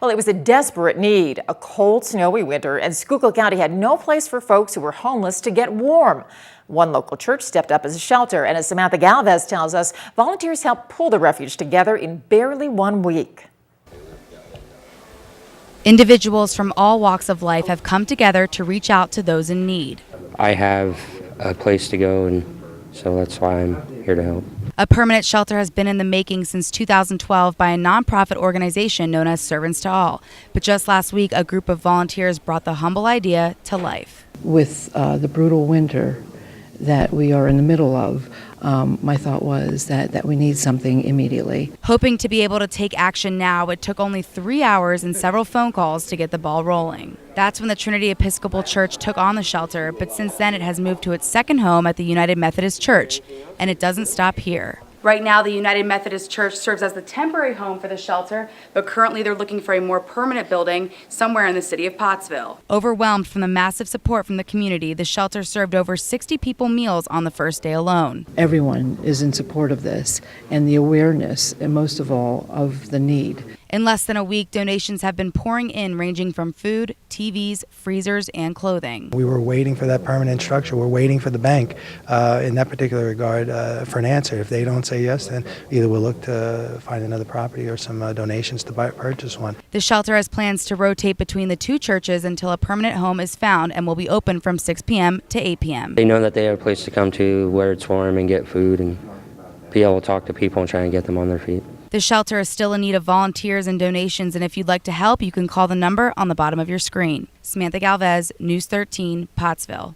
Well, it was a desperate need, a cold, snowy winter, and Schuylkill County had no place for folks who were homeless to get warm. One local church stepped up as a shelter, and as Samantha Galvez tells us, volunteers helped pull the refuge together in barely 1 week. Individuals from all walks of life have come together to reach out to those in need. I have a place to go, and so that's why I'm here to help. A permanent shelter has been in the making since 2012 by a nonprofit organization known as Servants to All. But just last week, a group of volunteers brought the humble idea to life. With the brutal winter that we are in the middle of, my thought was that we need something immediately. Hoping to be able to take action now, it took only 3 hours and several phone calls to get the ball rolling. That's when the Trinity Episcopal Church took on the shelter, but since then it has moved to its second home at the United Methodist Church, and it doesn't stop here. Right now, the United Methodist Church serves as the temporary home for the shelter, but currently they're looking for a more permanent building somewhere in the city of Pottsville. Overwhelmed from the massive support from the community, the shelter served over 60 people meals on the first day alone. Everyone is in support of this, and the awareness, and most of all, of the need. In less than a week, donations have been pouring in, ranging from food, TVs, freezers, and clothing. We were waiting for that permanent structure. We're waiting for the bank in that particular regard for an answer. If they don't say yes, then either we'll look to find another property or some donations to purchase one. The shelter has plans to rotate between the two churches until a permanent home is found and will be open from 6 p.m. to 8 p.m. They know that they have a place to come to where it's warm and get food and be able to talk to people and try and get them on their feet. The shelter is still in need of volunteers and donations, and if you'd like to help, you can call the number on the bottom of your screen. Samantha Galvez, News 13, Pottsville.